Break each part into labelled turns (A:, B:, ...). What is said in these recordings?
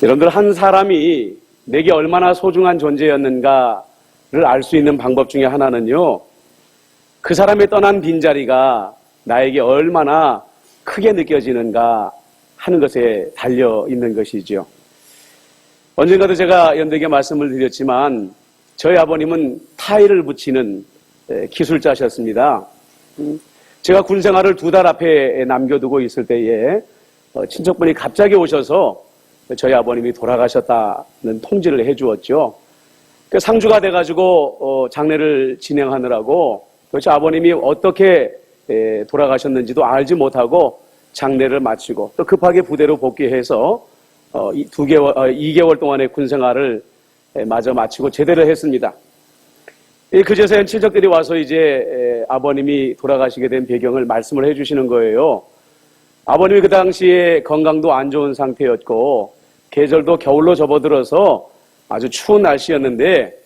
A: 여러분들, 한 사람이 내게 얼마나 소중한 존재였는가를 알 수 있는 방법 중에 하나는요, 그 사람의 떠난 빈자리가 나에게 얼마나 크게 느껴지는가 하는 것에 달려 있는 것이죠. 언젠가도 제가 연대에게 말씀을 드렸지만 저희 아버님은 타일을 붙이는 기술자셨습니다. 제가 군 생활을 2달 앞에 남겨두고 있을 때에 친척분이 갑자기 오셔서 저희 아버님이 돌아가셨다는 통지를 해주었죠. 상주가 돼가지고 장례를 진행하느라고 도대체 아버님이 어떻게 돌아가셨는지도 알지 못하고 장례를 마치고 또 급하게 부대로 복귀해서 2개월 동안의 군 생활을 마저 마치고 제대를 했습니다. 그제서야 친척들이 와서 이제 아버님이 돌아가시게 된 배경을 말씀을 해주시는 거예요. 아버님이 그 당시에 건강도 안 좋은 상태였고 계절도 겨울로 접어들어서 아주 추운 날씨였는데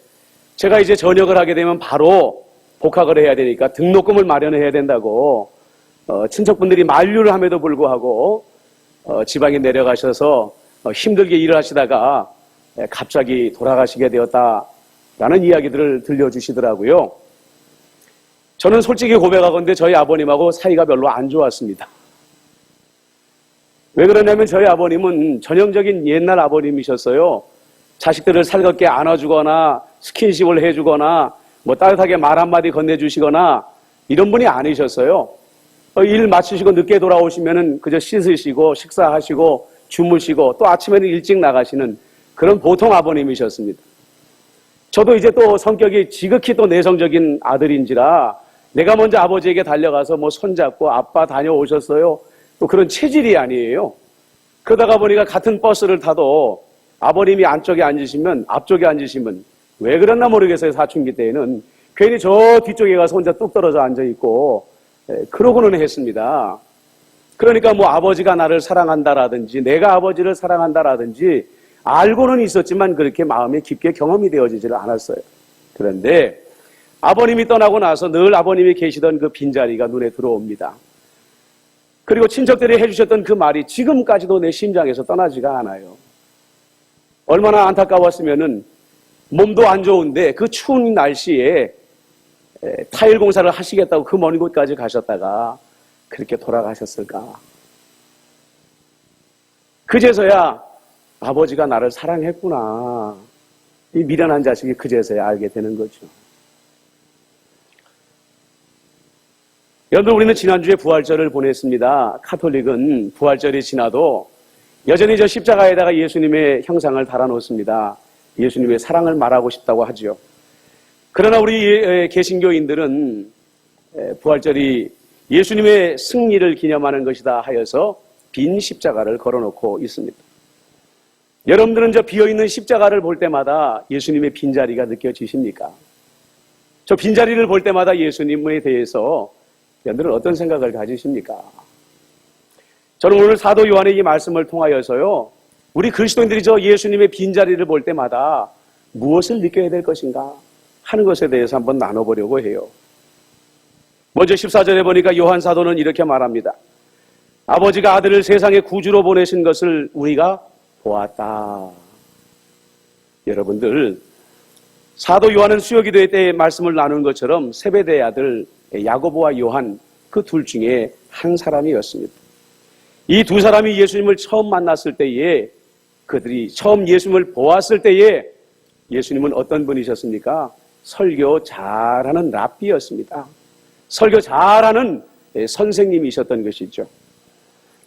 A: 제가 이제 전역을 하게 되면 바로 복학을 해야 되니까 등록금을 마련해야 된다고 친척분들이 만류를 함에도 불구하고 지방에 내려가셔서 힘들게 일을 하시다가 갑자기 돌아가시게 되었다라는 이야기들을 들려주시더라고요. 저는 솔직히 고백하건대 저희 아버님하고 사이가 별로 안 좋았습니다. 왜 그러냐면 저희 아버님은 전형적인 옛날 아버님이셨어요. 자식들을 살갑게 안아주거나 스킨십을 해주거나 뭐 따뜻하게 말 한마디 건네주시거나 이런 분이 아니셨어요. 일 마치시고 늦게 돌아오시면은 그저 씻으시고 식사하시고 주무시고 또 아침에는 일찍 나가시는 그런 보통 아버님이셨습니다. 저도 이제 또 성격이 지극히 또 내성적인 아들인지라 내가 먼저 아버지에게 달려가서 뭐 손잡고 아빠 다녀오셨어요? 또 그런 체질이 아니에요. 그러다가 보니까 같은 버스를 타도 아버님이 안쪽에 앉으시면 앞쪽에 앉으시면 왜 그랬나 모르겠어요. 사춘기 때에는 괜히 저 뒤쪽에 가서 혼자 뚝 떨어져 앉아있고 그러고는 했습니다. 그러니까 뭐 아버지가 나를 사랑한다라든지 내가 아버지를 사랑한다라든지 알고는 있었지만 그렇게 마음에 깊게 경험이 되어지지를 않았어요. 그런데 아버님이 떠나고 나서 늘 아버님이 계시던 그 빈자리가 눈에 들어옵니다. 그리고 친척들이 해주셨던 그 말이 지금까지도 내 심장에서 떠나지가 않아요. 얼마나 안타까웠으면은 몸도 안 좋은데 그 추운 날씨에 타일 공사를 하시겠다고 그 먼 곳까지 가셨다가 그렇게 돌아가셨을까. 그제서야 아버지가 나를 사랑했구나. 이 미련한 자식이 그제서야 알게 되는 거죠. 여러분, 우리는 지난주에 부활절을 보냈습니다. 카톨릭은 부활절이 지나도 여전히 저 십자가에다가 예수님의 형상을 달아놓습니다. 예수님의 사랑을 말하고 싶다고 하죠. 그러나 우리 개신교인들은 부활절이 예수님의 승리를 기념하는 것이다 하여서 빈 십자가를 걸어놓고 있습니다. 여러분들은 저 비어있는 십자가를 볼 때마다 예수님의 빈자리가 느껴지십니까? 저 빈자리를 볼 때마다 예수님에 대해서 여러분들은 어떤 생각을 가지십니까? 저는 오늘 사도 요한의 이 말씀을 통하여서요, 우리 그리스도인들이 저 예수님의 빈자리를 볼 때마다 무엇을 느껴야 될 것인가 하는 것에 대해서 한번 나눠보려고 해요. 먼저 14절에 보니까 요한 사도는 이렇게 말합니다. 아버지가 아들을 세상의 구주로 보내신 것을 우리가 보았다. 여러분들, 사도 요한은 수요기도회 때 말씀을 나눈 것처럼 세베대의 아들 야고보와 요한 그 둘 중에 한 사람이었습니다. 이 두 사람이 예수님을 처음 만났을 때에 그들이 처음 예수님을 보았을 때에 예수님은 어떤 분이셨습니까? 설교 잘하는 랍비였습니다. 설교 잘하는 선생님이셨던 것이죠.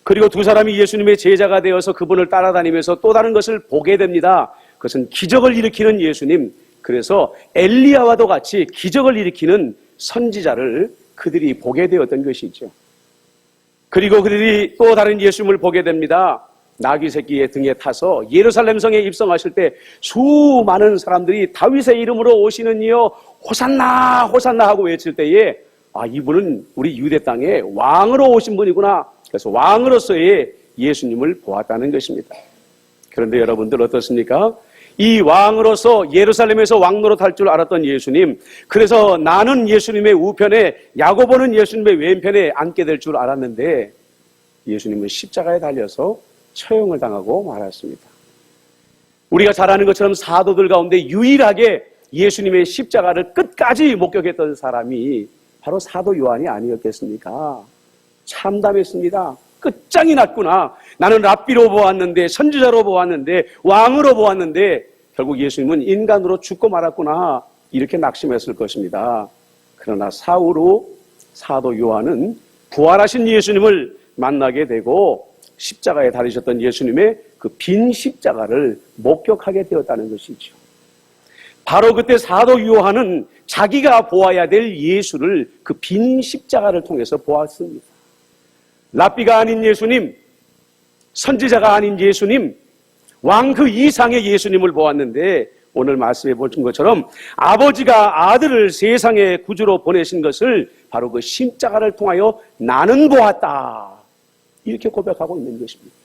A: 그리고 두 사람이 예수님의 제자가 되어서 그분을 따라다니면서 또 다른 것을 보게 됩니다. 그것은 기적을 일으키는 예수님, 그래서 엘리야와도 같이 기적을 일으키는 선지자를 그들이 보게 되었던 것이죠. 그리고 그들이 또 다른 예수님을 보게 됩니다. 나귀 새끼의 등에 타서 예루살렘 성에 입성하실 때 수많은 사람들이 다윗의 이름으로 오시는 이여 호산나 호산나 하고 외칠 때에 이분은 우리 유대 땅에 왕으로 오신 분이구나. 그래서 왕으로서의 예수님을 보았다는 것입니다. 그런데 여러분들 어떻습니까? 이 왕으로서 예루살렘에서 왕 노릇할 줄 알았던 예수님, 그래서 나는 예수님의 우편에, 야고보는 예수님의 왼편에 앉게 될 줄 알았는데 예수님은 십자가에 달려서 처형을 당하고 말았습니다. 우리가 잘 아는 것처럼 사도들 가운데 유일하게 예수님의 십자가를 끝까지 목격했던 사람이 바로 사도 요한이 아니었겠습니까? 참담했습니다. 끝장이 났구나. 나는 랍비로 보았는데, 선지자로 보았는데, 왕으로 보았는데 결국 예수님은 인간으로 죽고 말았구나. 이렇게 낙심했을 것입니다. 그러나 사후로 사도 요한은 부활하신 예수님을 만나게 되고 십자가에 달리셨던 예수님의 그 빈 십자가를 목격하게 되었다는 것이죠. 바로 그때 사도 요한은 자기가 보아야 될 예수를 그 빈 십자가를 통해서 보았습니다. 랍비가 아닌 예수님, 선지자가 아닌 예수님, 왕 그 이상의 예수님을 보았는데 오늘 말씀해 보신 것처럼 아버지가 아들을 세상의 구주로 보내신 것을 바로 그 십자가를 통하여 나는 보았다. 이렇게 고백하고 있는 것입니다.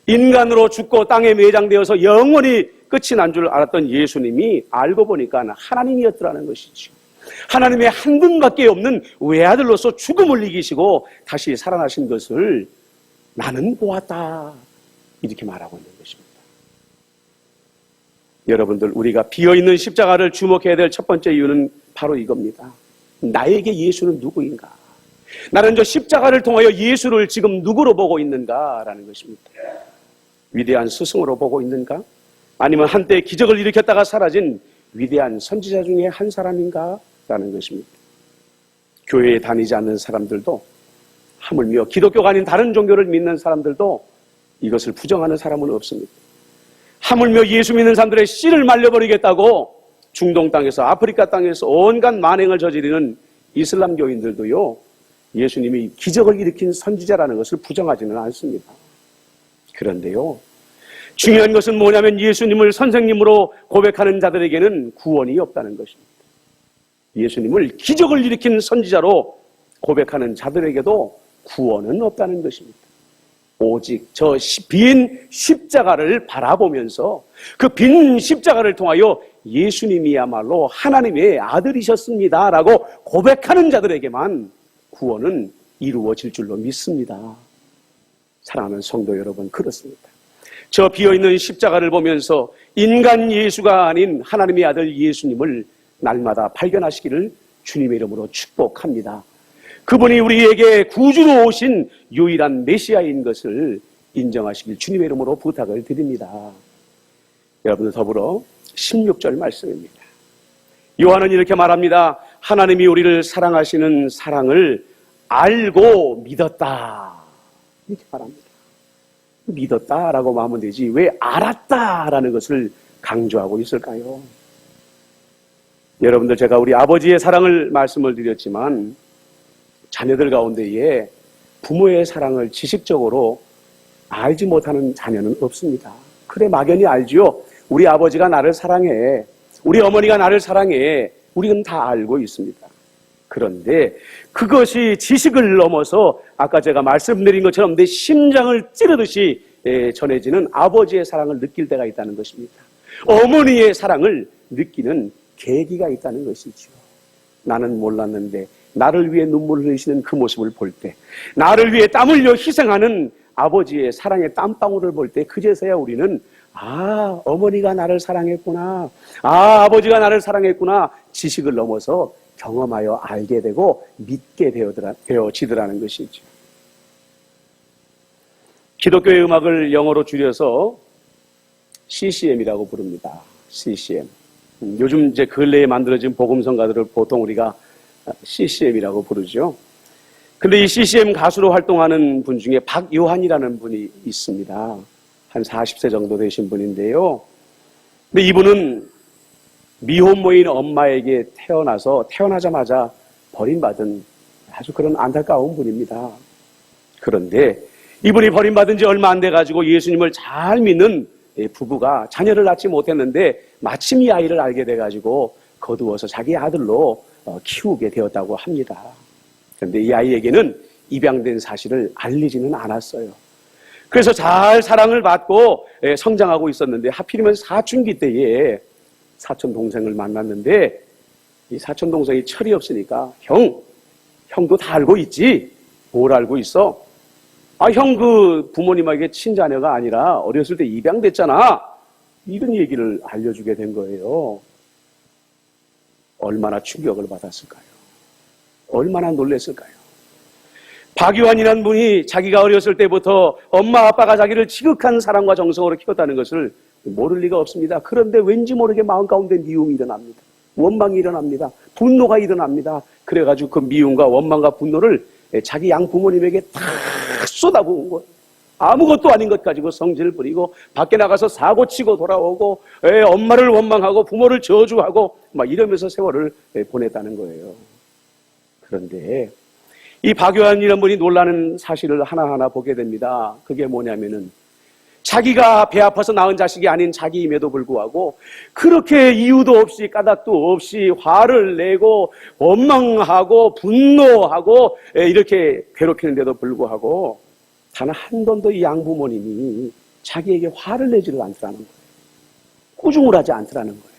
A: 인간으로 죽고 땅에 매장되어서 영원히 끝이 난 줄 알았던 예수님이 알고 보니까 하나님이었더라는 것이죠. 하나님의 한 분밖에 없는 외아들로서 죽음을 이기시고 다시 살아나신 것을 나는 보았다. 이렇게 말하고 있는 것입니다. 여러분들, 우리가 비어있는 십자가를 주목해야 될 첫 번째 이유는 바로 이겁니다. 나에게 예수는 누구인가? 나는 저 십자가를 통하여 예수를 지금 누구로 보고 있는가라는 것입니다. 위대한 스승으로 보고 있는가? 아니면 한때 기적을 일으켰다가 사라진 위대한 선지자 중에 한 사람인가? 라는 것입니다. 교회에 다니지 않는 사람들도, 하물며 기독교가 아닌 다른 종교를 믿는 사람들도 이것을 부정하는 사람은 없습니다. 하물며 예수 믿는 사람들의 씨를 말려버리겠다고 중동 땅에서, 아프리카 땅에서 온갖 만행을 저지르는 이슬람교인들도요, 예수님이 기적을 일으킨 선지자라는 것을 부정하지는 않습니다. 그런데요, 중요한 것은 뭐냐면 예수님을 선생님으로 고백하는 자들에게는 구원이 없다는 것입니다. 예수님을 기적을 일으킨 선지자로 고백하는 자들에게도 구원은 없다는 것입니다. 오직 저 빈 십자가를 바라보면서 그 빈 십자가를 통하여 예수님이야말로 하나님의 아들이셨습니다 라고 고백하는 자들에게만 구원은 이루어질 줄로 믿습니다. 사랑하는 성도 여러분, 그렇습니다. 저 비어있는 십자가를 보면서 인간 예수가 아닌 하나님의 아들 예수님을 날마다 발견하시기를 주님의 이름으로 축복합니다. 그분이 우리에게 구주로 오신 유일한 메시아인 것을 인정하시길 주님의 이름으로 부탁을 드립니다. 여러분들, 더불어 16절 말씀입니다. 요한은 이렇게 말합니다. 하나님이 우리를 사랑하시는 사랑을 알고 믿었다. 이렇게 말합니다. 믿었다라고 하면 되지 왜 알았다라는 것을 강조하고 있을까요? 여러분들, 제가 우리 아버지의 사랑을 말씀을 드렸지만 자녀들 가운데에 부모의 사랑을 지식적으로 알지 못하는 자녀는 없습니다. 그래, 막연히 알지요. 우리 아버지가 나를 사랑해, 우리 어머니가 나를 사랑해, 우리는 다 알고 있습니다. 그런데 그것이 지식을 넘어서 아까 제가 말씀드린 것처럼 내 심장을 찌르듯이 전해지는 아버지의 사랑을 느낄 때가 있다는 것입니다. 어머니의 사랑을 느끼는 계기가 있다는 것이죠. 나는 몰랐는데 나를 위해 눈물을 흘리시는 그 모습을 볼 때, 나를 위해 땀 흘려 희생하는 아버지의 사랑의 땀방울을 볼 때, 그제서야 우리는 어머니가 나를 사랑했구나, 아버지가 나를 사랑했구나, 지식을 넘어서 경험하여 알게 되고 믿게 되어지더라는 것이죠. 기독교의 음악을 영어로 줄여서 CCM이라고 부릅니다. CCM. 요즘 이제 근래에 만들어진 복음성가들을 보통 우리가 CCM이라고 부르죠. 근데 이 CCM 가수로 활동하는 분 중에 박요한이라는 분이 있습니다. 한 40세 정도 되신 분인데요. 근데 이분은 미혼모인 엄마에게 태어나자마자 버림받은 아주 그런 안타까운 분입니다. 그런데 이분이 버림받은 지 얼마 안 돼가지고 예수님을 잘 믿는 부부가 자녀를 낳지 못했는데 마침 이 아이를 알게 돼가지고 거두어서 자기 아들로 키우게 되었다고 합니다. 그런데 이 아이에게는 입양된 사실을 알리지는 않았어요. 그래서 잘 사랑을 받고 성장하고 있었는데 하필이면 사춘기 때에 사촌 동생을 만났는데 이 사촌 동생이 철이 없으니까 형도 다 알고 있지? 뭘 알고 있어? 형 그 부모님에게 친자녀가 아니라 어렸을 때 입양됐잖아. 이런 얘기를 알려주게 된 거예요. 얼마나 충격을 받았을까요? 얼마나 놀랐을까요? 박유한이라는 분이 자기가 어렸을 때부터 엄마 아빠가 자기를 지극한 사랑과 정성으로 키웠다는 것을 모를 리가 없습니다. 그런데 왠지 모르게 마음 가운데 미움이 일어납니다. 원망이 일어납니다. 분노가 일어납니다. 그래가지고 그 미움과 원망과 분노를 자기 양부모님에게 다 쏟아부은 거예요. 아무것도 아닌 것 가지고 성질을 부리고 밖에 나가서 사고치고 돌아오고 엄마를 원망하고 부모를 저주하고 막 이러면서 세월을 보냈다는 거예요. 그런데 이 박요한이라는 분이 놀라는 사실을 하나하나 보게 됩니다. 그게 뭐냐면은 자기가 배 아파서 낳은 자식이 아닌 자기임에도 불구하고 그렇게 이유도 없이 까닭도 없이 화를 내고 원망하고 분노하고 이렇게 괴롭히는데도 불구하고 단 한 번도 이 양부모님이 자기에게 화를 내지를 않더라는 거예요. 꾸중을 하지 않더라는 거예요.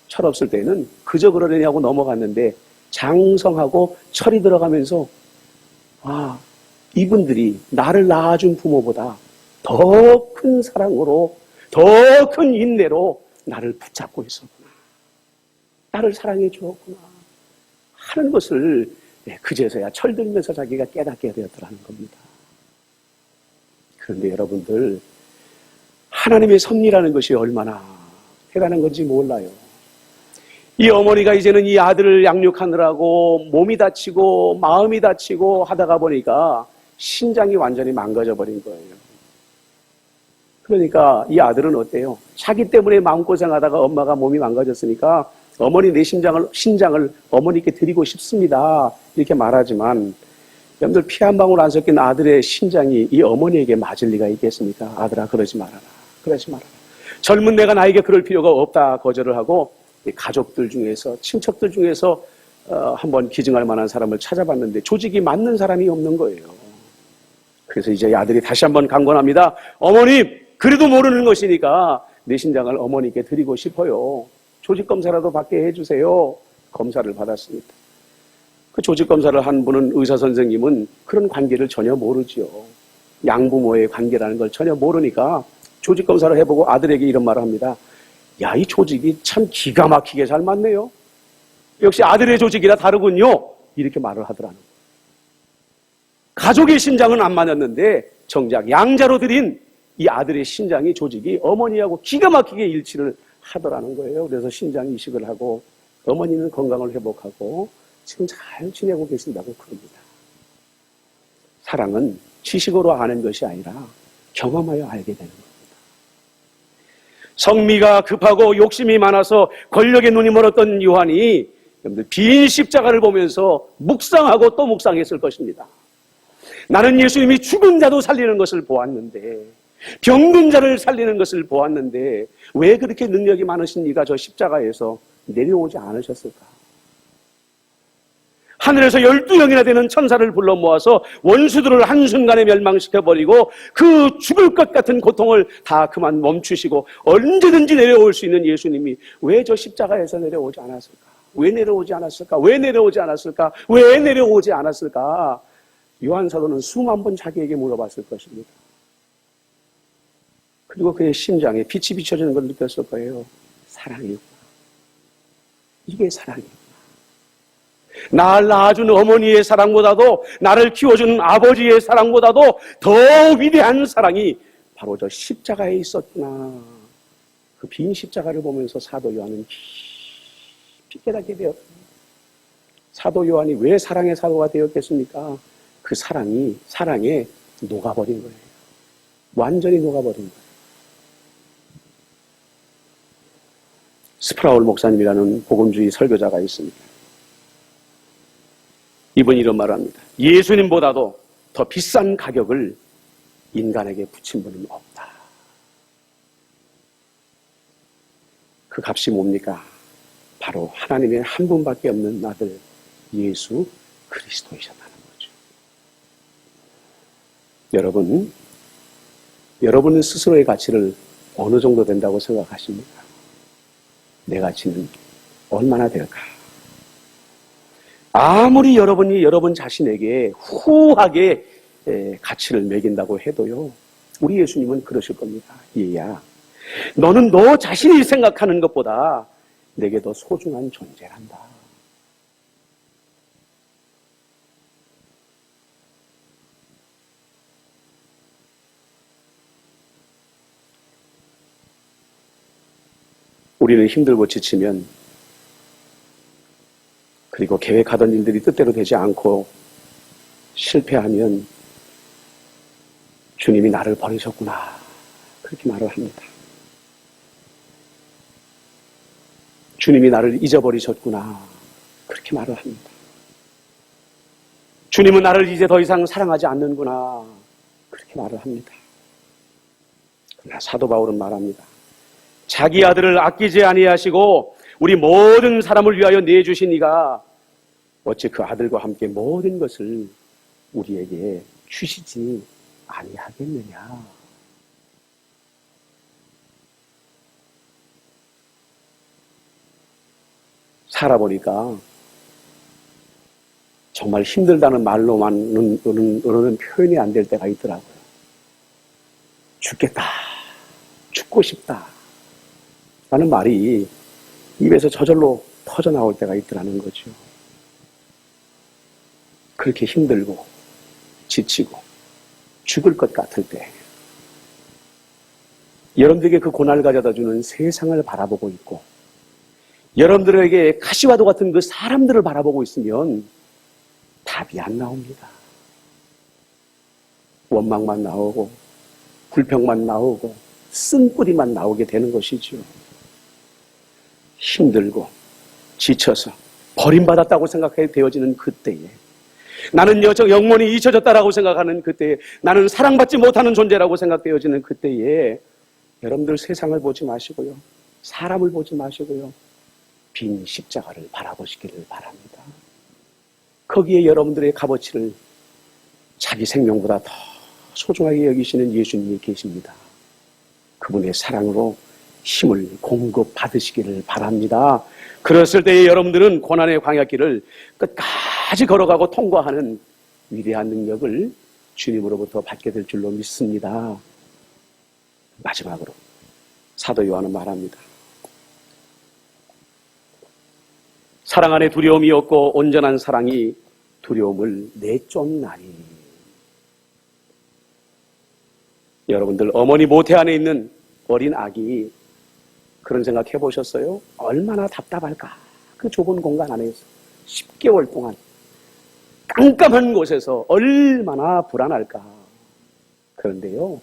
A: 철없을 때는 그저 그러려냐고 넘어갔는데 장성하고 철이 들어가면서 이분들이 나를 낳아준 부모보다 더 큰 사랑으로 더 큰 인내로 나를 붙잡고 있었구나. 나를 사랑해 주었구나 하는 것을 그제서야 철들면서 자기가 깨닫게 되었더라는 겁니다. 그런데 여러분들, 하나님의 섭리라는 것이 얼마나 대단한 건지 몰라요. 이 어머니가 이제는 이 아들을 양육하느라고 몸이 다치고 마음이 다치고 하다가 보니까 신장이 완전히 망가져 버린 거예요. 그러니까 이 아들은 어때요? 자기 때문에 마음고생하다가 엄마가 몸이 망가졌으니까 어머니 내 신장을 어머니께 드리고 싶습니다. 이렇게 말하지만 여러분들 피 한 방울 안 섞인 아들의 신장이 이 어머니에게 맞을 리가 있겠습니까? 아들아, 그러지 말아라. 그러지 말아라. 젊은 내가 나에게 그럴 필요가 없다 거절을 하고 가족들 중에서 친척들 중에서 한번 기증할 만한 사람을 찾아봤는데 조직이 맞는 사람이 없는 거예요. 그래서 이제 아들이 다시 한번 강권합니다. 어머님, 그래도 모르는 것이니까 내 신장을 어머니께 드리고 싶어요. 조직 검사라도 받게 해주세요. 검사를 받았습니다. 그 조직 검사를 한 분은 의사 선생님은 그런 관계를 전혀 모르지요. 양부모의 관계라는 걸 전혀 모르니까 조직 검사를 해보고 아들에게 이런 말을 합니다. 야, 이 조직이 참 기가 막히게 잘 맞네요. 역시 아들의 조직이라 다르군요. 이렇게 말을 하더라는 거예요. 가족의 신장은 안 맞았는데 정작 양자로 드린 이 아들의 신장이 조직이 어머니하고 기가 막히게 일치를 하더라는 거예요. 그래서 신장 이식을 하고 어머니는 건강을 회복하고 지금 잘 지내고 계신다고 그럽니다. 사랑은 지식으로 아는 것이 아니라 경험하여 알게 되는 겁니다. 성미가 급하고 욕심이 많아서 권력에 눈이 멀었던 요한이 빈 십자가를 보면서 묵상하고 또 묵상했을 것입니다. 나는 예수님이 죽은 자도 살리는 것을 보았는데, 병든 자를 살리는 것을 보았는데 왜 그렇게 능력이 많으신 이가 저 십자가에서 내려오지 않으셨을까? 하늘에서 12영이나 되는 천사를 불러 모아서 원수들을 한순간에 멸망시켜버리고 그 죽을 것 같은 고통을 다 그만 멈추시고 언제든지 내려올 수 있는 예수님이 왜 저 십자가에서 내려오지 않았을까? 왜 내려오지 않았을까? 왜 내려오지 않았을까? 왜 내려오지 않았을까? 요한 사도는 수만 번 자기에게 물어봤을 것입니다. 그리고 그의 심장에 빛이 비춰지는 걸 느꼈을 거예요. 사랑이구나. 이게 사랑이구나. 나를 낳아준 어머니의 사랑보다도 나를 키워준 아버지의 사랑보다도 더 위대한 사랑이 바로 저 십자가에 있었구나. 그 빈 십자가를 보면서 사도 요한은 깊이 깨닫게 되었습니다. 사도 요한이 왜 사랑의 사도가 되었겠습니까? 그 사랑에 녹아버린 거예요. 완전히 녹아버린 거예요. 스프라울 목사님이라는 복음주의 설교자가 있습니다. 이분이 이런 말을 합니다. 예수님보다도 더 비싼 가격을 인간에게 붙인 분은 없다. 그 값이 뭡니까? 바로 하나님의 한 분밖에 없는 아들 예수 그리스도이셨다는 거죠. 여러분은 스스로의 가치를 어느 정도 된다고 생각하십니까? 내 가치는 얼마나 될까? 아무리 여러분이 여러분 자신에게 후하게 가치를 매긴다고 해도요, 우리 예수님은 그러실 겁니다. 얘야, 너는 너 자신이 생각하는 것보다 내게 더 소중한 존재란다. 우리는 힘들고 지치면, 그리고 계획하던 일들이 뜻대로 되지 않고 실패하면 주님이 나를 버리셨구나, 그렇게 말을 합니다. 주님이 나를 잊어버리셨구나, 그렇게 말을 합니다. 주님은 나를 이제 더 이상 사랑하지 않는구나, 그렇게 말을 합니다. 그러나 사도 바울은 말합니다. 자기 아들을 아끼지 아니하시고 우리 모든 사람을 위하여 내주신 이가 어찌 그 아들과 함께 모든 것을 우리에게 주시지 아니하겠느냐. 살아보니까 정말 힘들다는 말로만은 표현이 안 될 때가 있더라고요. 죽겠다, 죽고 싶다 라는 말이 입에서 저절로 터져나올 때가 있더라는 거죠. 그렇게 힘들고 지치고 죽을 것 같을 때 여러분들에게 그 고난을 가져다주는 세상을 바라보고 있고, 여러분들에게 가시와도 같은 그 사람들을 바라보고 있으면 답이 안 나옵니다. 원망만 나오고 불평만 나오고 쓴뿌리만 나오게 되는 것이죠. 힘들고 지쳐서 버림받았다고 생각해 되어지는 그때에, 나는 영원히 잊혀졌다라고 생각하는 그때에, 나는 사랑받지 못하는 존재라고 생각되어지는 그때에 여러분들 세상을 보지 마시고요, 사람을 보지 마시고요, 빈 십자가를 바라보시기를 바랍니다. 거기에 여러분들의 값어치를 자기 생명보다 더 소중하게 여기시는 예수님이 계십니다. 그분의 사랑으로 힘을 공급받으시기를 바랍니다. 그랬을 때에 여러분들은 고난의 광야길을 끝까지 걸어가고 통과하는 위대한 능력을 주님으로부터 받게 될 줄로 믿습니다. 마지막으로 사도 요한은 말합니다. 사랑 안에 두려움이 없고 온전한 사랑이 두려움을 내쫓나니. 여러분들, 어머니 모태 안에 있는 어린 아기 그런 생각 해보셨어요? 얼마나 답답할까? 그 좁은 공간 안에서 10개월 동안 깜깜한 곳에서 얼마나 불안할까? 그런데요,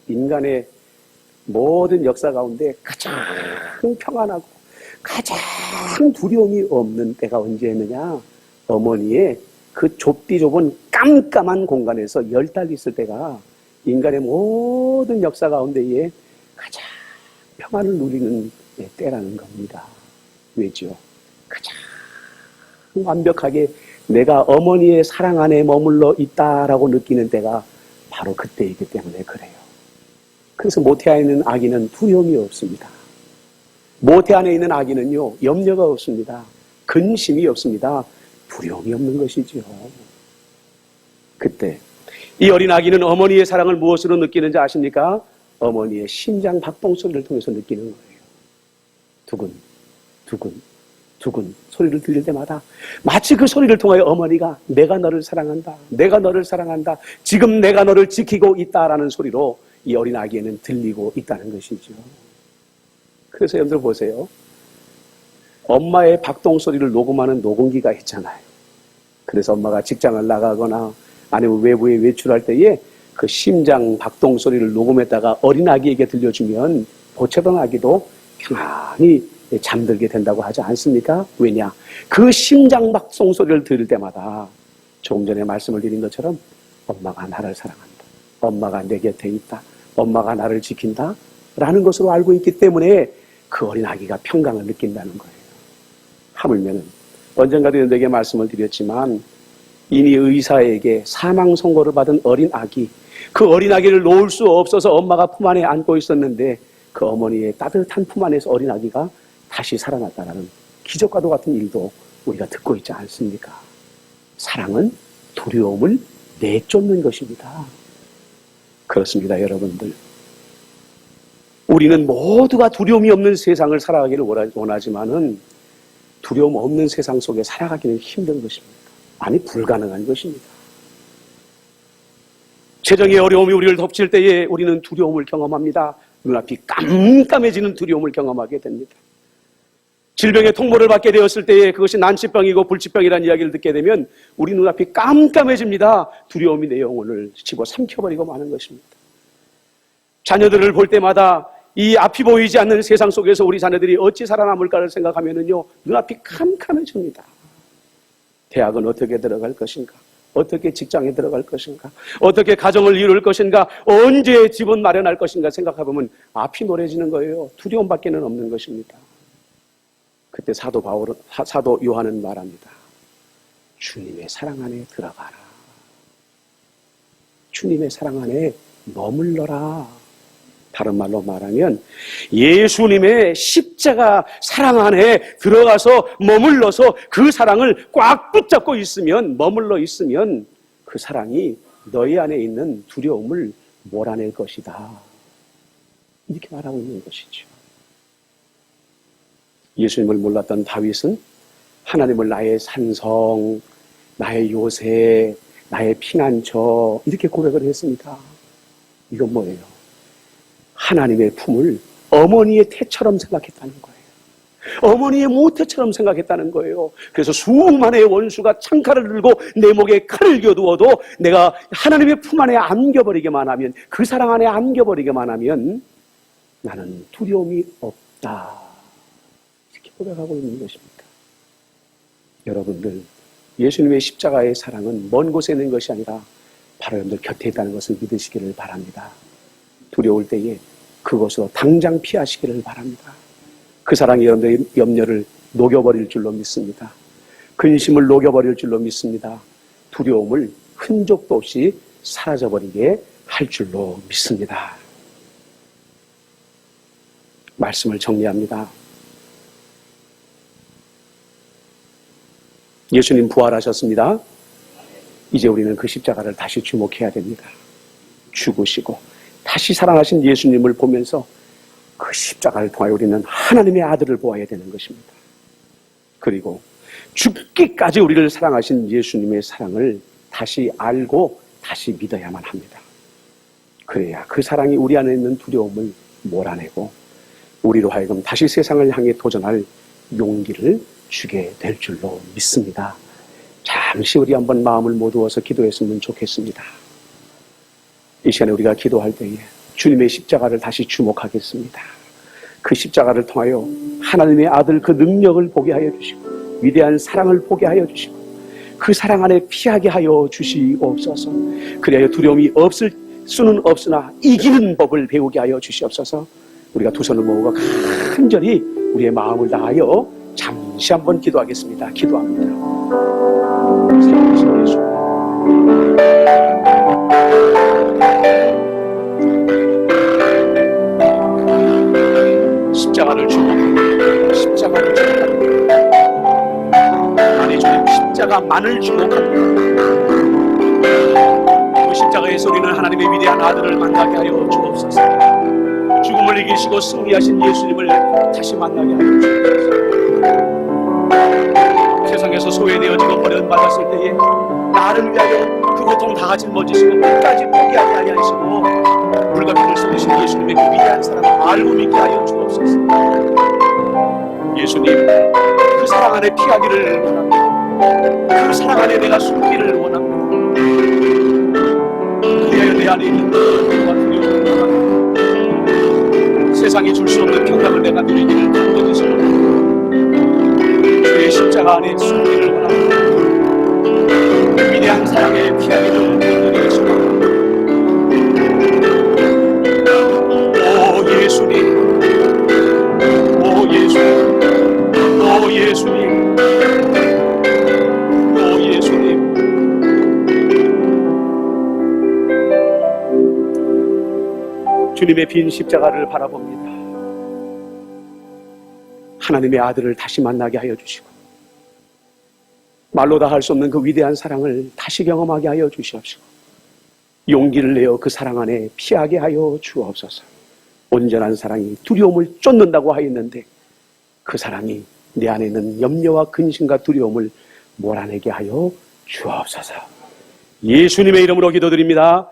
A: 인간의 모든 역사 가운데 가장 평안하고 가장 두려움이 없는 때가 언제였느냐? 어머니의 그 좁디 좁은 깜깜한 공간에서 10달 있을 때가 인간의 모든 역사 가운데에 가장 평안을 누리는 때라는 겁니다. 왜죠? 가장 완벽하게 내가 어머니의 사랑 안에 머물러 있다라고 느끼는 때가 바로 그때이기 때문에 그래요. 그래서 모태 안에 있는 아기는 두려움이 없습니다. 모태 안에 있는 아기는요, 염려가 없습니다. 근심이 없습니다. 두려움이 없는 것이죠. 그때 이 어린 아기는 어머니의 사랑을 무엇으로 느끼는지 아십니까? 어머니의 심장 박동 소리를 통해서 느끼는 거예요. 두근, 두근, 두근 소리를 들릴 때마다 마치 그 소리를 통하여 어머니가 내가 너를 사랑한다, 내가 너를 사랑한다, 지금 내가 너를 지키고 있다라는 소리로 이 어린 아기에는 들리고 있다는 것이죠. 그래서 여러분들 보세요. 엄마의 박동 소리를 녹음하는 녹음기가 있잖아요. 그래서 엄마가 직장을 나가거나 아니면 외부에 외출할 때에 그 심장 박동 소리를 녹음했다가 어린 아기에게 들려주면 보채던 아기도 편안히 잠들게 된다고 하지 않습니까? 왜냐? 그 심장 박동 소리를 들을 때마다 조금 전에 말씀을 드린 것처럼 엄마가 나를 사랑한다, 엄마가 내 곁에 있다, 엄마가 나를 지킨다 라는 것으로 알고 있기 때문에 그 어린 아기가 평강을 느낀다는 거예요. 하물면은 언젠가도 내게 말씀을 드렸지만 이미 의사에게 사망 선고를 받은 어린 아기, 그 어린 아기를 놓을 수 없어서 엄마가 품 안에 안고 있었는데 그 어머니의 따뜻한 품 안에서 어린 아기가 다시 살아났다는 기적과도 같은 일도 우리가 듣고 있지 않습니까? 사랑은 두려움을 내쫓는 것입니다. 그렇습니다, 여러분들. 우리는 모두가 두려움이 없는 세상을 살아가기를 원하지만은 두려움 없는 세상 속에 살아가기는 힘든 것입니다. 아니, 불가능한 것입니다. 재정의 어려움이 우리를 덮칠 때에 우리는 두려움을 경험합니다. 눈앞이 깜깜해지는 두려움을 경험하게 됩니다. 질병의 통보를 받게 되었을 때에 그것이 난치병이고 불치병이라는 이야기를 듣게 되면 우리 눈앞이 깜깜해집니다. 두려움이 내 영혼을 집어삼켜버리고 마는 것입니다. 자녀들을 볼 때마다 이 앞이 보이지 않는 세상 속에서 우리 자녀들이 어찌 살아남을까를 생각하면은요, 눈앞이 캄캄해집니다. 대학은 어떻게 들어갈 것인가? 어떻게 직장에 들어갈 것인가? 어떻게 가정을 이룰 것인가? 언제 집은 마련할 것인가 생각해보면 앞이 노래지는 거예요. 두려움밖에는 없는 것입니다. 그때 사도 요한은 말합니다. 주님의 사랑 안에 들어가라. 주님의 사랑 안에 머물러라. 다른 말로 말하면 예수님의 십자가 사랑 안에 들어가서 머물러서 그 사랑을 꽉 붙잡고 있으면, 머물러 있으면 그 사랑이 너희 안에 있는 두려움을 몰아낼 것이다. 이렇게 말하고 있는 것이죠. 예수님을 몰랐던 다윗은 하나님을 나의 산성, 나의 요새, 나의 피난처 이렇게 고백을 했습니다. 이건 뭐예요? 하나님의 품을 어머니의 태처럼 생각했다는 거예요. 어머니의 모태처럼 생각했다는 거예요. 그래서 수많은 원수가 창칼을 들고 내 목에 칼을 겨두어도 내가 하나님의 품 안에 안겨버리기만 하면, 그 사랑 안에 안겨버리기만 하면 나는 두려움이 없다. 이렇게 고백하고 있는 것입니다. 여러분들, 예수님의 십자가의 사랑은 먼 곳에 있는 것이 아니라 바로 여러분들 곁에 있다는 것을 믿으시기를 바랍니다. 두려울 때에 그것으로 당장 피하시기를 바랍니다. 그 사랑이 여러분들의 염려를 녹여버릴 줄로 믿습니다. 근심을 녹여버릴 줄로 믿습니다. 두려움을 흔적도 없이 사라져버리게 할 줄로 믿습니다. 말씀을 정리합니다. 예수님 부활하셨습니다. 이제 우리는 그 십자가를 다시 주목해야 됩니다. 죽으시고 다시 살아나신 예수님을 보면서 그 십자가를 통하여 우리는 하나님의 아들을 보아야 되는 것입니다. 그리고 죽기까지 우리를 사랑하신 예수님의 사랑을 다시 알고 다시 믿어야만 합니다. 그래야 그 사랑이 우리 안에 있는 두려움을 몰아내고 우리로 하여금 다시 세상을 향해 도전할 용기를 주게 될 줄로 믿습니다. 잠시 우리 한번 마음을 모두어서 기도했으면 좋겠습니다. 이 시간에 우리가 기도할 때에 주님의 십자가를 다시 주목하겠습니다. 그 십자가를 통하여 하나님의 아들 그 능력을 보게 하여 주시고 위대한 사랑을 보게 하여 주시고 그 사랑 안에 피하게 하여 주시옵소서. 그리하여 두려움이 없을 수는 없으나 이기는 법을 배우게 하여 주시옵소서. 우리가 두 손을 모으고 간절히 우리의 마음을 다하여 잠시 한번 기도하겠습니다. 기도합니다. 살아계신 예수, 십자가를 주목합니다. 십자가를 주목합니다. 아니 주님, 십자가만을 주목합니다. 그 십자가에서 우리는 하나님의 위대한 아들을 만나게 하여 주옵소서. 죽음을 이기시고 승리하신 예수님을 다시 만나게 하여 주옵소서. 세상에서 소외되어지고 버림받았을 때에 나를 위하여 그 고통 다 짊어지시고 끝까지 포기하게 하시고 물과 피를 쏟으신 예수님의 그 위대한 사랑을 알고 믿게 하여 주옵소서. 예수님, 그 사랑 안에 피하기를 원합니다. 그 사랑 안에 내가 숨기를 원합니다. 그리하여 내 안에 있는 두려움과 두려움을 원합니다. 세상이 줄 수 없는 평강을 내가 누리기를 간절히 원합니다. 주의 십자가 안에 숨기를 원합니다. 위대한 사랑에 피하기를 간절히 소원합니다. 오 예수님, 오 예수님, 오 예수님, 오 예수님. 주님의 빈 십자가를 바라봅니다. 하나님의 아들을 다시 만나게 하여 주시고 말로 다 할 수 없는 그 위대한 사랑을 다시 경험하게 하여 주시옵시고 용기를 내어 그 사랑 안에 피하게 하여 주옵소서. 온전한 사랑이 두려움을 쫓는다고 하였는데 그 사랑이 내 안에 있는 염려와 근심과 두려움을 몰아내게 하여 주옵소서. 예수님의 이름으로 기도드립니다.